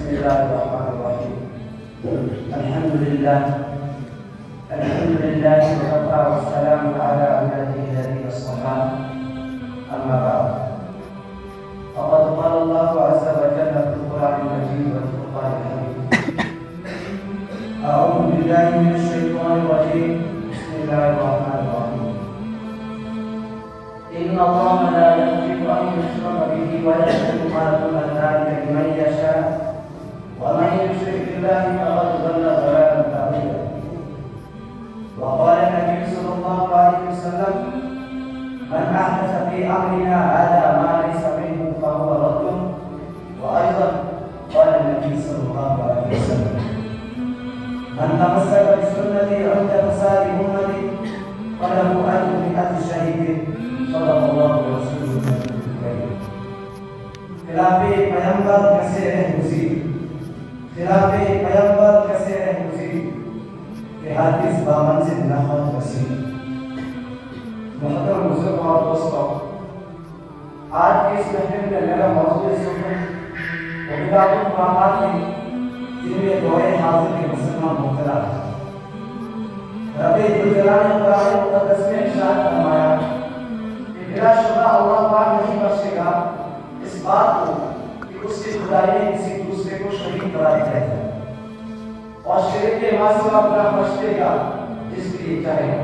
Bismillahirrahmanirrahim. Alhamdulillah wa kafa wa salamun ala ibadihi alladhina istafa. Amma ba'd. Faqad qala Allahu 'azza wa jalla fil Qur'anil Majid wal Furqanil Hamid. A'udzu billahi minasy syaithanir rajim. Bismillahirrahmanirrahim. Inna Allaha la yaghfiru an yushraka bihi wa yaghfiru ma duna dzalika liman yasha. Wa man yushrik billahi faqad dhalla dhalalan ba'ida. Wa qala Nabi sallallahu alaihi wasallam, man ahdatha fi amrina hadha ma laysa minhu fa huwa raddun. Wa aidan qala Nabi sallallahu alaihi wasallam, man tamassaka bi sunnati 'inda fasadi ummati falahu ajru mi'ati shahidin. Sallallahu alaihi wasallam. खिलाफे पैगंबर कैसे रहे हुजी, खिलाफे पैगंबर कैसे रहे हुजी, कि हादिस बामंजिल नहमत वसी। मोहतरम बुजुर्ग और दोस्तों, आज के इस महफिल में मेरा मौजूद है बिदातुल मुआमात जिनमें दोए हाजिर के मुसलमान मुब्तला है। रब्बे जुल जलाल ने कुरान मुक़द्दस में इरशाद फरमाया, बिलाशुबा अल्लाह पाक नहीं बख्शेगा इस बात को कि उसकी खुदाई में किसी दूसरे को शरीक करार दिया जाए, और शिरक के मासिवा अपना बख्शेगा जिसके लिए चाहेगा,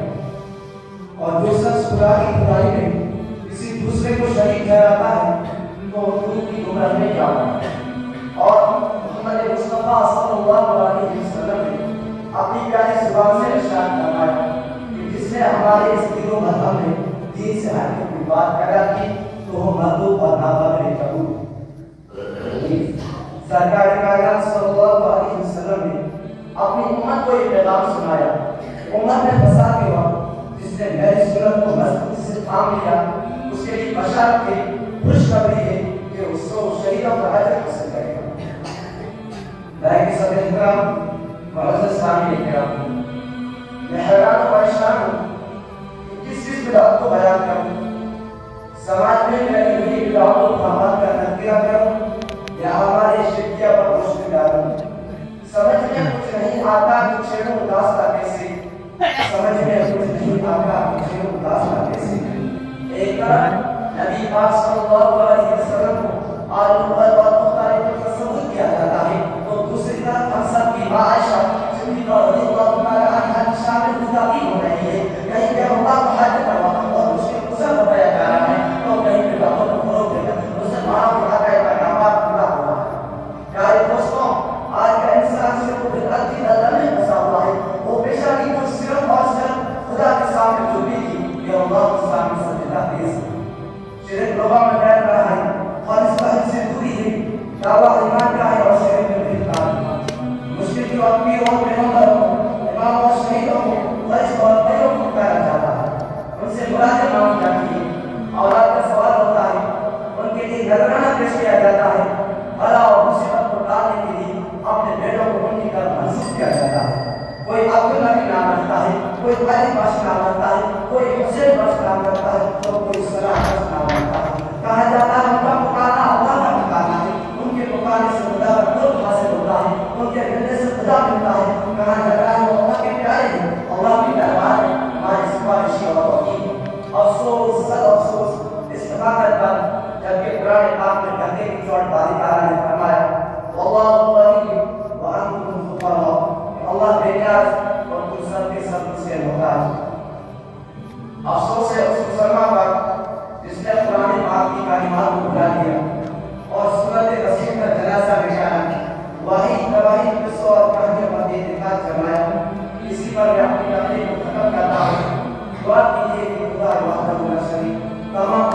और जो शख्स खुदा की खुदाई में किसी दूसरे को शरीक ठहराता है तो खुद की गुमराही में जाता है। और मोहम्मद मुस्तफा सल्लल्लाहु अलैहि वसल्लम ने अपनी प्यारी जुबान से इरशाद फरमाया कि जिसने हमारे इस दिलो मजहब में दीन से हटके कोई बात पैदा की तो वो मर्दू और नाकाबिल कबूल। सरकार कायनात सल्लल्लाहु अलैहि वसल्लम ने अपनी उम्मत को ये पैगाम सुनाया, उम्मत में फसाद के वक्त जिसने मेरी सुन्नत को मजबूती से थाम लिया उसके लिए बशारत है, खुशखबरी है कि उसको शहीदों का अजर हासिल करेगा। लाइक सब इकराम मुअज़्ज़ज़ सामीन इकराम, मैं हैरान और परेशान हूँ किस बिदात को बयान करूं, समाज में मैं इन्हीं बिदातों को हमाद का नज़रिया करूं या हमारे शिक्षा पर रोशनी डालूं। समझ में कुछ नहीं आता कि शेरों उदास था कैसे, समझ में कुछ नहीं आता कि शेरों उदास था कैसे। एक तरफ नबी पाक सल्लल्लाहु अलैहि वसल्लम को आलूबल और मुख्तारिफ को तस्वुर किया जाता है, तो दूसरी तरफ हम सब की माँ आयशा सिद्दीक़ा रज़ियल्लाहु ताला अन्हा की शामिल गुस्ताखी हो रही है। कहीं पे अल्लाह को हाजिर करवा और उसके गुस्सा बताया जा रहा है तो कहीं पे बातों को फरोग देगा, मुसलमानों के हक का पैगाम पूरा हुआ है। प्यारे दोस्तों, आज का इंसान सिर्फ बिदअत की दलदल में फंसा हुआ है। वो पेशा की कुछ सिर्फ और सिर्फ खुदा के सामने झुकी थी, ये अल्लाह के सामने सजदा पेश है। शिरक लोगों में फैल रहा है, खालिस तौहीद से दूरी है, दावा ईमान का है और शिरक में इनकार। मुश्किल की वक्त भी और पैगंबरों को, इमाम और शहीदों को, फर्ज और कईयों को पुकारा जाता है, उनसे मुरादें मांगी जाती है, औलाद का सवाल होता है, उनके लिए नजराना पेश किया जाता है, भला और मुसीबत को टालने के लिए अपने बेटों को उनकी तरफ मंसूब किया जाता है। कोई अब्दुल्लाह के नाम रखता है, कोई तारिक बख्श नाम रखता है, कोई हुसैन बख्श नाम रखता है, तो कोई सलाह बख्श नाम रखता है। कहा जाता है उनका पुकारा अल्लाह का पुकारा है, उनके पुकारे से खुदा का कुर्ब हासिल होता है, उनके मिलने से खुदा मिलता है। कहा जाता है वो अल्लाह के प्यारे हैं, अल्लाह की दरबार में हमारी सिफारिशी और वकील। अफसोस सद अफसोस इस हकीकत पर जबकि कुरान पाक में कहते की चौड़ बारी ताला ने फरमाया वल्लाहु गनी व अंतुम फुकरा, अल्लाह बेनियाज और तुम सब के सब से मोहताज। अफसोस है उस मुसलमान पर जिसने कुरान पाक की कलिमात को भुला दिया और सुन्नत रसूल का जनाजा बिठाया, वही तबाही किस्सों और कहानियों पर इत्तेफाक जमाया। इसी पर मैं अपनी तकरीर को खत्म करता हूँ। दुआ कीजिए कि खुदा वहदहू ला शरीक तमाम